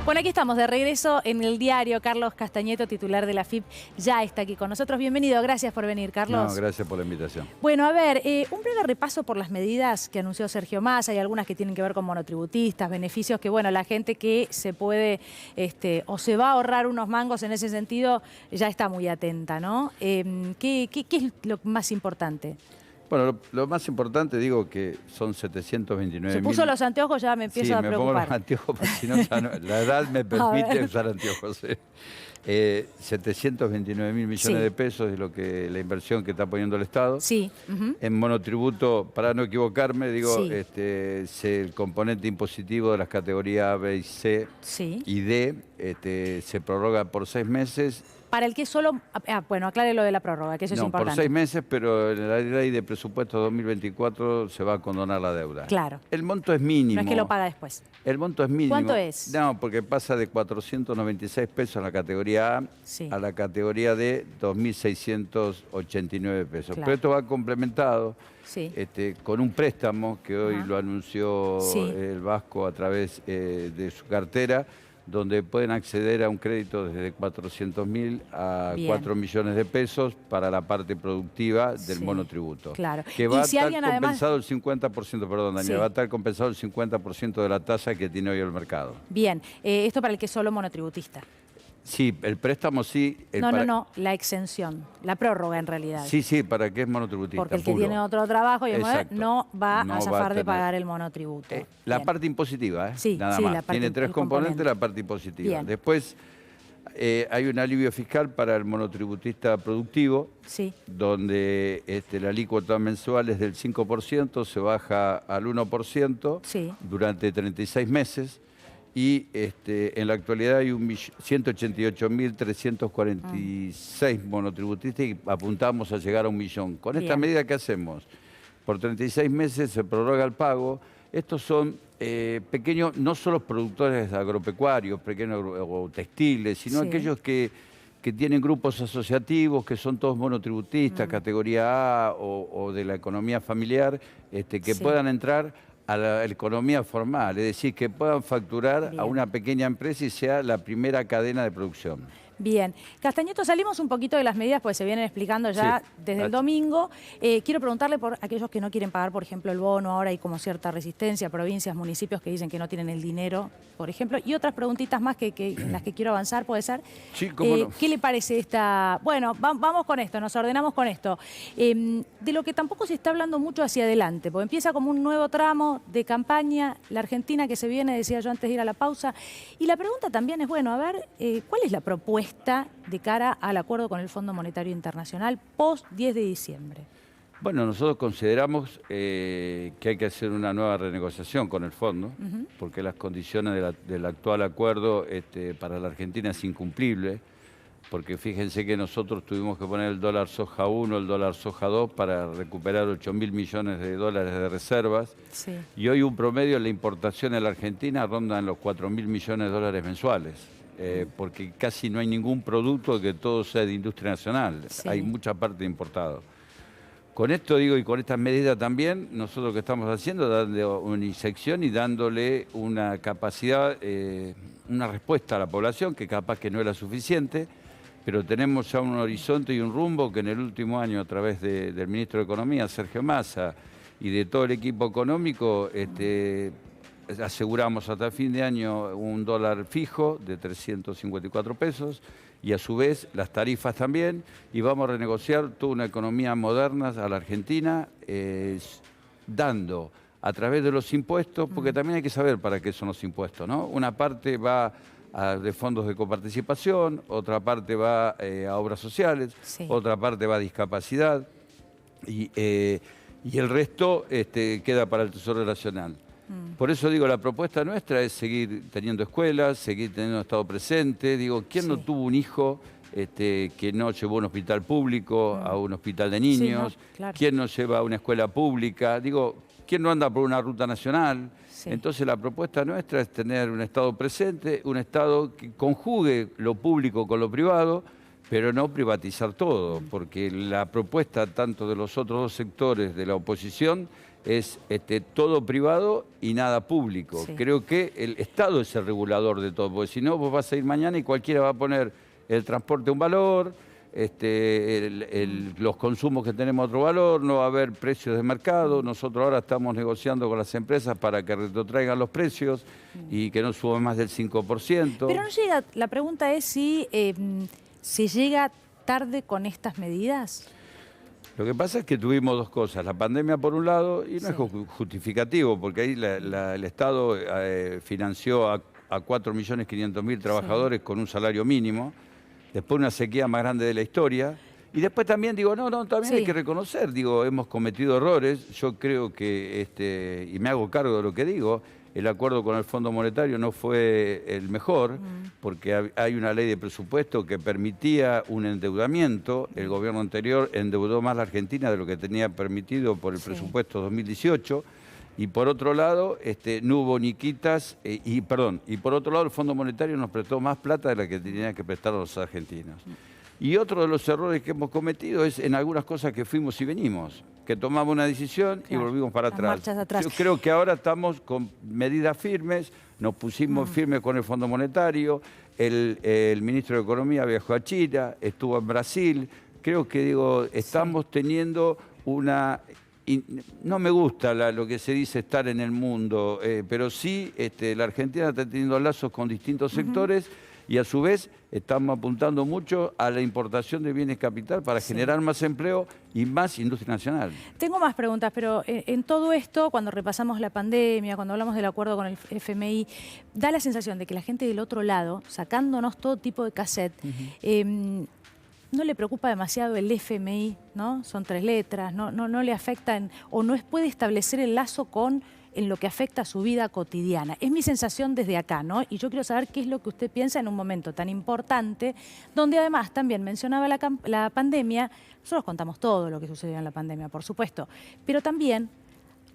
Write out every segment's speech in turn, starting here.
Bueno, aquí estamos de regreso en el diario. Carlos Castañeto, titular de la AFIP, ya está aquí con nosotros. Bienvenido, gracias por venir, Carlos. No, gracias por la invitación. Bueno, a ver, un breve repaso por las medidas que anunció Sergio Massa. Hay algunas que tienen que ver con monotributistas, beneficios que, bueno, la gente que se puede o se va a ahorrar unos mangos en ese sentido ya está muy atenta, ¿no? ¿Qué es lo más importante? Bueno, lo más importante, digo que son 729.000. Se puso los anteojos, ya me empiezo a preocupar. Sí, me pongo los anteojos, porque si no, ya no, la edad me permite usar anteojos. 729.000 millones de pesos es la inversión que está poniendo el Estado. Sí. En monotributo, para no equivocarme, digo, el componente impositivo de las categorías A, B y C y D se prorroga por 6 meses. Para el que solo... bueno, aclare lo de la prórroga, que eso es importante. Por 6 meses, pero en la ley de presupuesto 2024 se va a condonar la deuda. Claro. El monto es mínimo. No es que lo paga después. El monto es mínimo. ¿Cuánto es? No, porque pasa de 496 pesos en la categoría A a la categoría D, 2.689 pesos. Claro. Pero esto va complementado con un préstamo que hoy lo anunció el Vasco a través de su cartera, donde pueden acceder a un crédito desde 400.000 a 4 millones de pesos para la parte productiva del monotributo. Claro. Que va a estar compensado el 50%, perdón, Daniel, va a estar compensado el 50% de la tasa que tiene hoy el mercado. Bien, esto para el que es solo monotributista. Sí, el préstamo sí. No, la exención, la prórroga en realidad. Sí, para que es monotributista. Porque el que tiene otro trabajo no va a zafar de pagar el monotributo. La parte impositiva, nada más. Tiene 3 componentes, la parte impositiva. Bien. Después hay un alivio fiscal para el monotributista productivo, donde la alícuota mensual es del 5%, se baja al 1% durante 36 meses. Y en la actualidad hay 188.346 monotributistas y apuntamos a llegar a 1 millón. Con esta medida, ¿qué hacemos? Por 36 meses se prorroga el pago. Estos son pequeños, no solo productores agropecuarios, pequeños o textiles, sino aquellos que tienen grupos asociativos, que son todos monotributistas, categoría A o de la economía familiar, que puedan entrar a la economía formal, es decir, que puedan facturar a una pequeña empresa y sea la primera cadena de producción. Bien. Castañeto, salimos un poquito de las medidas, pues se vienen explicando ya desde el domingo. Quiero preguntarle por aquellos que no quieren pagar, por ejemplo, el bono. Ahora hay como cierta resistencia, provincias, municipios que dicen que no tienen el dinero, por ejemplo. Y otras preguntitas más en las que quiero avanzar, ¿puede ser? Sí, cómo no. ¿Qué le parece esta...? Bueno, vamos con esto, nos ordenamos con esto. De lo que tampoco se está hablando mucho hacia adelante, porque empieza como un nuevo tramo de campaña, la Argentina que se viene, decía yo antes de ir a la pausa. Y la pregunta también es, bueno, a ver, ¿cuál es la propuesta de cara al acuerdo con el Fondo Monetario Internacional post 10 de diciembre? Bueno, nosotros consideramos que hay que hacer una nueva renegociación con el fondo, porque las condiciones del actual acuerdo para la Argentina es incumplible, porque fíjense que nosotros tuvimos que poner el dólar soja 1, el dólar soja 2 para recuperar 8.000 millones de dólares de reservas, y hoy un promedio en la importación en la Argentina ronda en los 4.000 millones de dólares mensuales. Porque casi no hay ningún producto que todo sea de industria nacional, hay mucha parte importada. Con esto digo, y con estas medidas también, nosotros lo que estamos haciendo, dando una inyección y dándole una capacidad, una respuesta a la población, que capaz que no era suficiente, pero tenemos ya un horizonte y un rumbo que en el último año, a través del ministro de Economía, Sergio Massa, y de todo el equipo económico, aseguramos hasta fin de año un dólar fijo de 354 pesos y a su vez las tarifas también, y vamos a renegociar toda una economía moderna a la Argentina, dando a través de los impuestos, porque también hay que saber para qué son los impuestos, ¿no? Una parte va de fondos de coparticipación, otra parte va a obras sociales, otra parte va a discapacidad y el resto queda para el Tesoro Nacional. Por eso digo, la propuesta nuestra es seguir teniendo escuelas, seguir teniendo Estado presente. Digo, ¿quién no tuvo un hijo que no llevó a un hospital público, a un hospital de niños? ¿Quién no lleva a una escuela pública? Digo, ¿quién no anda por una ruta nacional? Entonces la propuesta nuestra es tener un Estado presente, un Estado que conjugue lo público con lo privado, pero no privatizar todo, porque la propuesta tanto de los otros dos sectores de la oposición es todo privado y nada público. Sí. Creo que el Estado es el regulador de todo, porque si no, vos vas a ir mañana y cualquiera va a poner el transporte un valor, los consumos que tenemos otro valor, no va a haber precios de mercado. Nosotros ahora estamos negociando con las empresas para que retrotraigan los precios y que no suban más del 5%. Pero no llega, la pregunta es si se llega tarde con estas medidas. Lo que pasa es que tuvimos dos cosas, la pandemia por un lado, y no es justificativo, porque ahí el Estado financió a 4.500.000 trabajadores con un salario mínimo, después una sequía más grande de la historia, y después también digo, también hay que reconocer, digo, hemos cometido errores, yo creo que, y me hago cargo de lo que digo, el acuerdo con el Fondo Monetario no fue el mejor, porque hay una ley de presupuesto que permitía un endeudamiento. El gobierno anterior endeudó más la Argentina de lo que tenía permitido por el presupuesto 2018. Y por otro lado, no hubo ni quitas, y por otro lado el Fondo Monetario nos prestó más plata de la que tenía que prestar a los argentinos. Y otro de los errores que hemos cometido es en algunas cosas que fuimos y venimos, que tomamos una decisión y volvimos para atrás. Yo creo que ahora estamos con medidas firmes, nos pusimos firmes con el Fondo Monetario, el ministro de Economía viajó a China, estuvo en Brasil. Creo que estamos teniendo una... no me gusta lo que se dice estar en el mundo, pero sí la Argentina está teniendo lazos con distintos sectores. Y a su vez estamos apuntando mucho a la importación de bienes capital para generar más empleo y más industria nacional. Tengo más preguntas, pero en todo esto, cuando repasamos la pandemia, cuando hablamos del acuerdo con el FMI, da la sensación de que la gente del otro lado, sacándonos todo tipo de cassette, no le preocupa demasiado el FMI, ¿no? Son 3 letras, no le afecta o no puede establecer el lazo en lo que afecta a su vida cotidiana. Es mi sensación desde acá, ¿no? Y yo quiero saber qué es lo que usted piensa en un momento tan importante, donde además también mencionaba la pandemia. Nosotros contamos todo lo que sucedió en la pandemia, por supuesto, pero también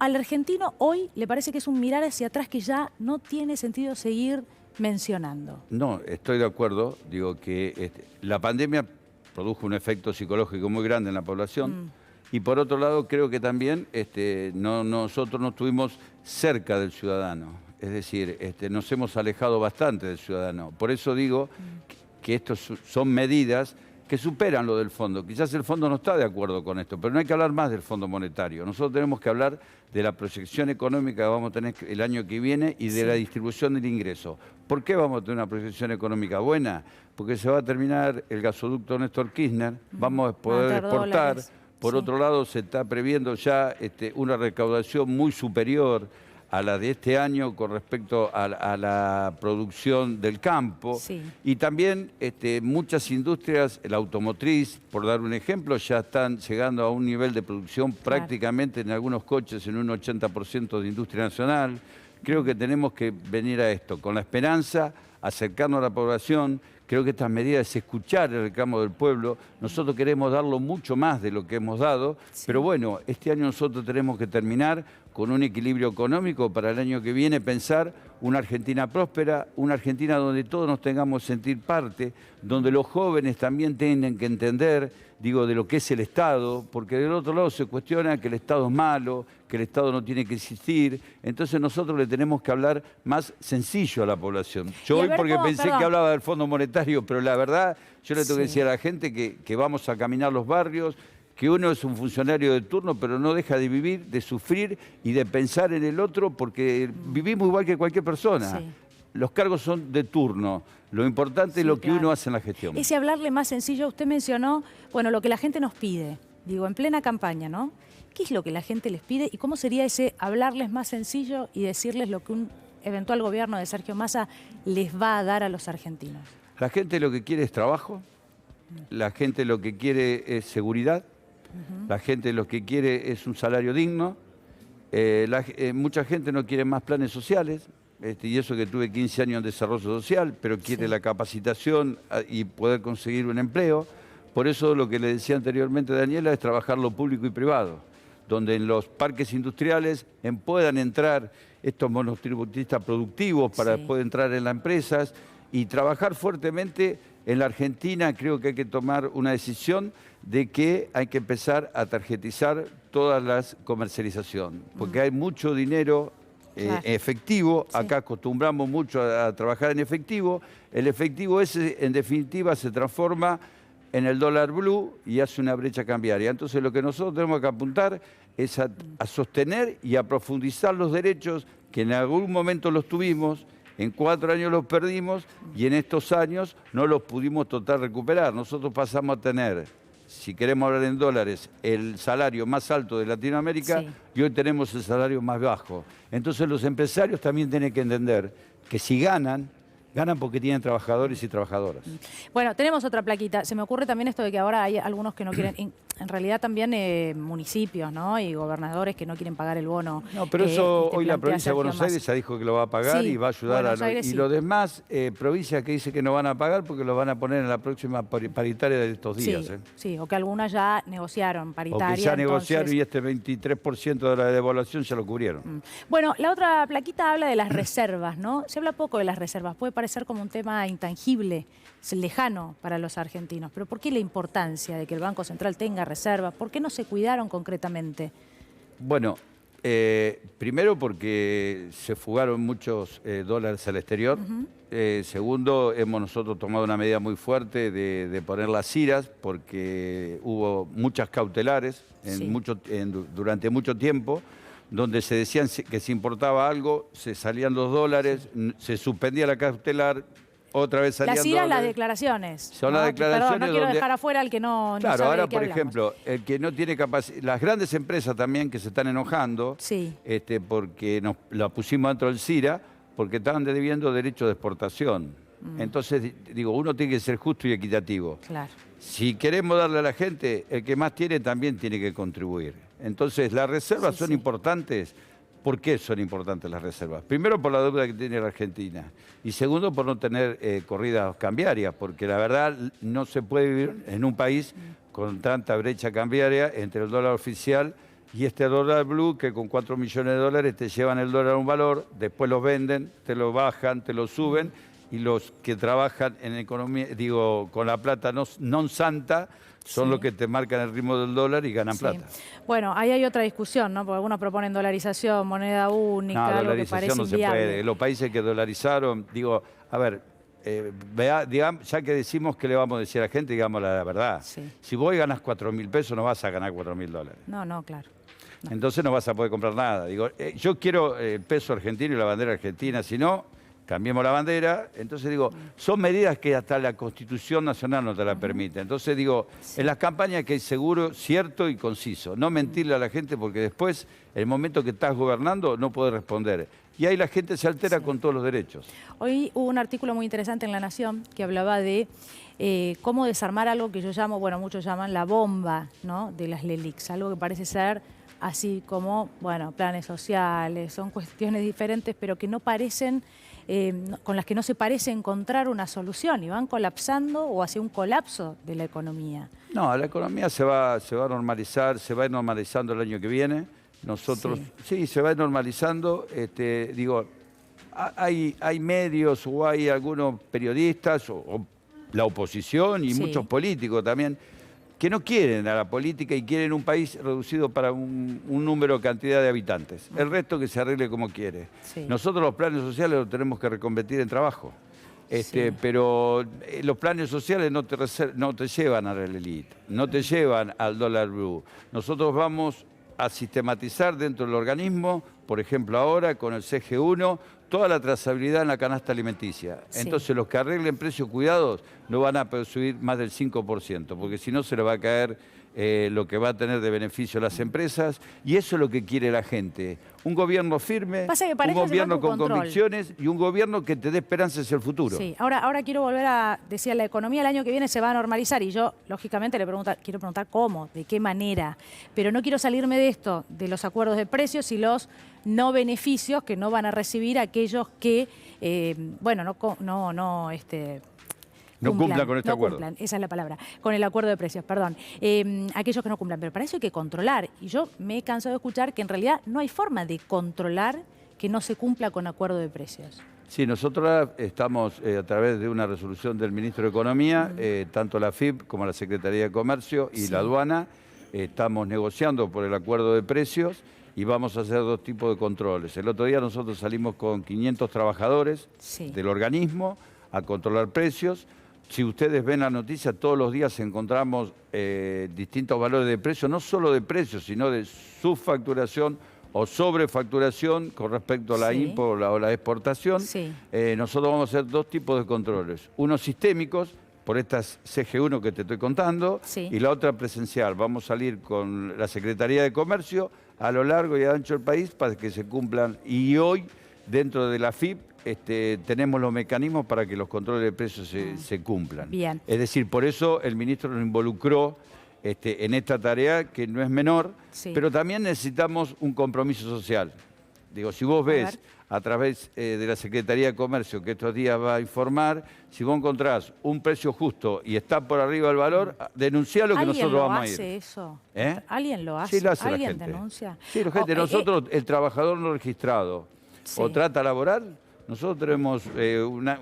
al argentino hoy le parece que es un mirar hacia atrás que ya no tiene sentido seguir mencionando. No, estoy de acuerdo. Digo que la pandemia produjo un efecto psicológico muy grande en la población. Y por otro lado, creo que también nosotros no estuvimos cerca del ciudadano. Es decir, nos hemos alejado bastante del ciudadano. Por eso digo que estos son medidas que superan lo del fondo. Quizás el fondo no está de acuerdo con esto, pero no hay que hablar más del Fondo Monetario. Nosotros tenemos que hablar de la proyección económica que vamos a tener el año que viene y de la distribución del ingreso. ¿Por qué vamos a tener una proyección económica buena? Porque se va a terminar el gasoducto Néstor Kirchner, vamos a poder exportar. Por otro lado, se está previendo ya una recaudación muy superior a la de este año con respecto a la producción del campo. Y también muchas industrias, la automotriz, por dar un ejemplo, ya están llegando a un nivel de producción prácticamente en algunos coches en un 80% de industria nacional. Creo que tenemos que venir a esto con la esperanza, acercarnos a la población. Creo que estas medidas es escuchar el reclamo del pueblo. Nosotros queremos darlo mucho más de lo que hemos dado, pero bueno, este año nosotros tenemos que terminar con un equilibrio económico para el año que viene, pensar una Argentina próspera, una Argentina donde todos nos tengamos que sentir parte, donde los jóvenes también tienen que entender, digo, de lo que es el Estado, porque del otro lado se cuestiona que el Estado es malo, que el Estado no tiene que existir. Entonces nosotros le tenemos que hablar más sencillo a la población. Yo hoy porque pensé que hablaba del Fondo Monetario, pero la verdad yo le tengo que decir a la gente que vamos a caminar los barrios, que uno es un funcionario de turno, pero no deja de vivir, de sufrir y de pensar en el otro, porque vivimos igual que cualquier persona. Los cargos son de turno. Lo importante es lo que uno hace en la gestión. Ese hablarle más sencillo, usted mencionó, bueno, lo que la gente nos pide, digo, en plena campaña, ¿no? ¿Qué es lo que la gente les pide y cómo sería ese hablarles más sencillo y decirles lo que un eventual gobierno de Sergio Massa les va a dar a los argentinos? La gente lo que quiere es trabajo, la gente lo que quiere es seguridad, la gente lo que quiere es un salario digno, mucha gente no quiere más planes sociales, y eso que tuve 15 años en desarrollo social, pero quiere la capacitación y poder conseguir un empleo. Por eso lo que le decía anteriormente Daniela es trabajar lo público y privado, donde en los parques industriales puedan entrar estos monotributistas productivos para poder entrar en las empresas y trabajar fuertemente en la Argentina creo que hay que tomar una decisión de que hay que empezar a tarjetizar toda la comercialización, porque hay mucho dinero Claro. efectivo, Sí. acá acostumbramos mucho a trabajar en efectivo, el efectivo ese en definitiva se transforma en el dólar blue y hace una brecha cambiaria. Entonces lo que nosotros tenemos que apuntar es a sostener y a profundizar los derechos que en algún momento los tuvimos, en 4 años los perdimos y en estos años no los pudimos total recuperar. Nosotros pasamos a tener, si queremos hablar en dólares, el salario más alto de Latinoamérica, Sí. y hoy tenemos el salario más bajo. Entonces los empresarios también tienen que entender que si ganan porque tienen trabajadores y trabajadoras. Bueno, tenemos otra plaquita. Se me ocurre también esto de que ahora hay algunos que no quieren, en realidad también municipios, ¿no? Y gobernadores que no quieren pagar el bono. No, pero y eso te hoy la plantea provincia de Buenos Sergio Aires Massa. ya dijo que lo va a pagar Sí, y va a ayudar Buenos a... Aires Y sí. los demás provincias que dicen que no van a pagar porque lo van a poner en la próxima paritaria de estos días. Sí, sí, o que algunas ya negociaron O paritaria. que ya negociaron entonces- y este 23% de la devaluación ya lo cubrieron. Bueno, la otra plaquita habla de las reservas, ¿no? Se habla poco de las reservas, puede parecer como un tema intangible, es lejano para los argentinos, pero ¿por qué la importancia de que el Banco Central tenga reservas? ¿Por qué no se cuidaron concretamente? Bueno, primero porque se fugaron muchos dólares al exterior. Segundo, hemos nosotros tomado una medida muy fuerte de poner las CIRAs porque hubo muchas cautelares Sí. durante mucho tiempo, donde se decían que si importaba algo, se salían los dólares, se suspendía la cautelar, otra vez salían Las IRAs, las dólares. declaraciones. Son las ¿no? declaraciones Perdón, no quiero donde- dejar afuera al que no Claro, sabe ahora de qué por hablamos. ejemplo, el que no tiene capacidad, las grandes empresas también que se están enojando, Sí. porque nos la pusimos dentro del CIRA, porque estaban debiendo derechos de exportación. Entonces, digo, uno tiene que ser justo y equitativo. Claro. Si queremos darle a la gente, el que más tiene también tiene que contribuir. Entonces, las reservas son importantes. ¿Por qué son importantes las reservas? Primero, por la deuda que tiene la Argentina. Y segundo, por no tener corridas cambiarias, porque la verdad no se puede vivir en un país con tanta brecha cambiaria entre el dólar oficial y este dólar blue, que con 4 millones de dólares te llevan el dólar a un valor, después lo venden, te lo bajan, te lo suben, y los que trabajan en economía, digo, con la plata non santa, son Sí. los que te marcan el ritmo del dólar y ganan Sí. plata. Bueno, ahí hay otra discusión, ¿no? Porque algunos proponen dolarización, moneda única, No, algo que dolarización parece no se inviable. puede. Los países que dolarizaron, digo, a ver, ya que decimos que le vamos a decir a la gente, digamos la verdad. Sí. Si vos ganas 4.000 pesos, no vas a ganar 4.000 dólares. No, no, claro. Entonces no vas a poder comprar nada. Digo, yo quiero el peso argentino y la bandera argentina, si no, cambiemos la bandera. Entonces digo, son medidas que hasta la Constitución Nacional no te la permite. Entonces digo, en las campañas hay que ir seguro, cierto y conciso. No mentirle a la gente porque después, el momento que estás gobernando, no puedes responder. Y ahí la gente se altera con todos los derechos. Hoy hubo un artículo muy interesante en La Nación que hablaba de cómo desarmar algo que yo llamo, bueno, muchos llaman la bomba, ¿no? De las LELIQs, algo que parece ser así como, bueno, planes sociales, son cuestiones diferentes, pero que no parecen, con las que no se parece encontrar una solución y van colapsando o hacia un colapso de la economía. No, la economía se va a normalizar, se va a ir normalizando el año que viene. Nosotros, sí, se va a ir normalizando. Digo, hay medios o hay algunos periodistas o la oposición y Sí. muchos políticos también que no quieren a la política y quieren un país reducido para un número, cantidad de habitantes. El resto que se arregle como quiere. Sí. Nosotros los planes sociales los tenemos que reconvertir en trabajo. Sí. Pero los planes sociales no te llevan a la élite, no te llevan al dólar blue. Nosotros vamos a sistematizar dentro del organismo, por ejemplo ahora con el CG1, toda la trazabilidad en la canasta alimenticia. Sí. Entonces los que arreglen precios cuidados no van a subir más del 5%, porque si no se le va a caer lo que va a tener de beneficio las empresas, y eso es lo que quiere la gente. Un gobierno firme, Pasa que para un eso hace gobierno falta un con control. convicciones y un gobierno que te dé esperanza hacia el futuro. Sí, ahora quiero volver a decir, la economía el año que viene se va a normalizar y yo, lógicamente, quiero preguntar cómo, de qué manera, pero no quiero salirme de esto, de los acuerdos de precios y los no beneficios que no van a recibir aquellos que, No cumplan con este acuerdo. Cumplan, esa es la palabra, con el acuerdo de precios, perdón. Aquellos que no cumplan, pero para eso hay que controlar. Y yo me he cansado de escuchar que en realidad no hay forma de controlar que no se cumpla con acuerdo de precios. Sí, nosotros estamos a través de una resolución del Ministro de Economía, tanto la AFIP como la Secretaría de Comercio y la aduana, estamos negociando por el acuerdo de precios y vamos a hacer 2 tipos de controles. El otro día nosotros salimos con 500 trabajadores del organismo a controlar precios. Si ustedes ven la noticia, todos los días encontramos distintos valores de precios, no solo de precios, sino de subfacturación o sobrefacturación con respecto a la import o la exportación. Nosotros vamos a hacer 2 tipos de controles. Unos sistémicos, por estas CG1 que te estoy contando, y la otra presencial. Vamos a salir con la Secretaría de Comercio a lo largo y ancho del país para que se cumplan. Y hoy, dentro de la FIP, tenemos los mecanismos para que los controles de precios se cumplan. Bien. Es decir, por eso el ministro nos involucró en esta tarea que no es menor, pero también necesitamos un compromiso social. Digo, si vos ves a través de la Secretaría de Comercio, que estos días va a informar, si vos encontrás un precio justo y está por arriba del valor, denuncialo que nosotros vamos a ir. ¿Alguien lo hace eso? ¿Alguien lo hace? Sí, lo hace la ¿Alguien gente. denuncia? Sí, la gente. Nosotros, el trabajador no registrado o trata laboral, nosotros tenemos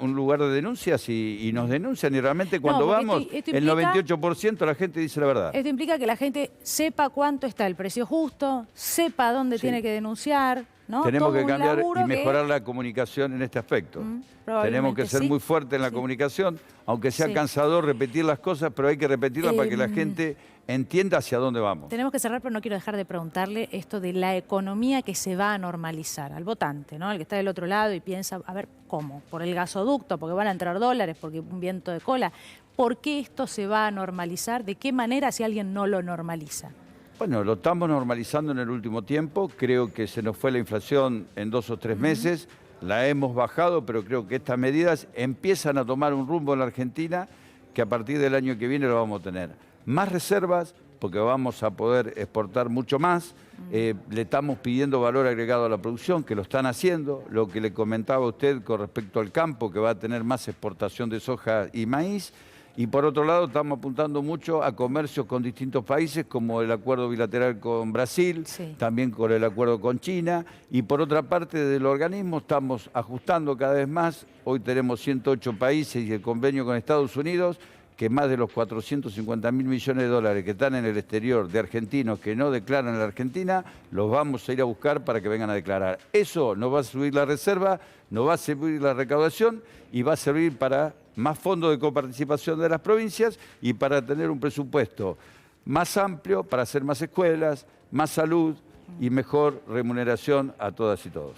un lugar de denuncias y nos denuncian y realmente cuando vamos, el 98% la gente dice la verdad. Esto implica que la gente sepa cuánto está el precio justo, sepa dónde tiene que denunciar, ¿no? Tenemos Todo que cambiar y mejorar que... la comunicación en este aspecto. Tenemos que ser muy fuertes en la comunicación, aunque sea cansador repetir las cosas, pero hay que repetirlas para que la gente entienda hacia dónde vamos. Tenemos que cerrar, pero no quiero dejar de preguntarle esto de la economía que se va a normalizar al votante, ¿no? Al que está del otro lado y piensa, a ver, ¿cómo? ¿Por el gasoducto? ¿Porque van a entrar dólares? ¿Porque un viento de cola? ¿Por qué esto se va a normalizar? ¿De qué manera si alguien no lo normaliza? Bueno, lo estamos normalizando en el último tiempo. Creo que se nos fue la inflación en 2 o 3 meses. La hemos bajado, pero creo que estas medidas empiezan a tomar un rumbo en la Argentina que a partir del año que viene lo vamos a tener. Más reservas, porque vamos a poder exportar mucho más. Le estamos pidiendo valor agregado a la producción, que lo están haciendo. Lo que le comentaba a usted con respecto al campo, que va a tener más exportación de soja y maíz. Y por otro lado, estamos apuntando mucho a comercios con distintos países, como el acuerdo bilateral con Brasil, también con el acuerdo con China. Y por otra parte, del organismo estamos ajustando cada vez más. Hoy tenemos 108 países y el convenio con Estados Unidos, que más de los 450.000 millones de dólares que están en el exterior de argentinos que no declaran en la Argentina, los vamos a ir a buscar para que vengan a declarar. Eso nos va a subir la reserva, nos va a subir la recaudación y va a servir para más fondos de coparticipación de las provincias y para tener un presupuesto más amplio, para hacer más escuelas, más salud y mejor remuneración a todas y todos.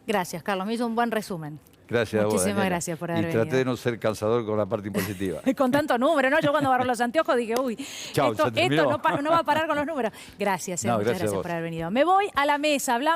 Gracias, Carlos. Me hizo un buen resumen. Gracias a vos, Muchísimas Daniela. gracias por haber venido. venido. Y traté de no ser cansador con la parte impositiva. Con tanto número, ¿no? Yo cuando agarro los anteojos dije, uy, Chau, esto no va a parar con los números. Gracias, muchas gracias por haber venido. Me voy a la mesa, hablamos.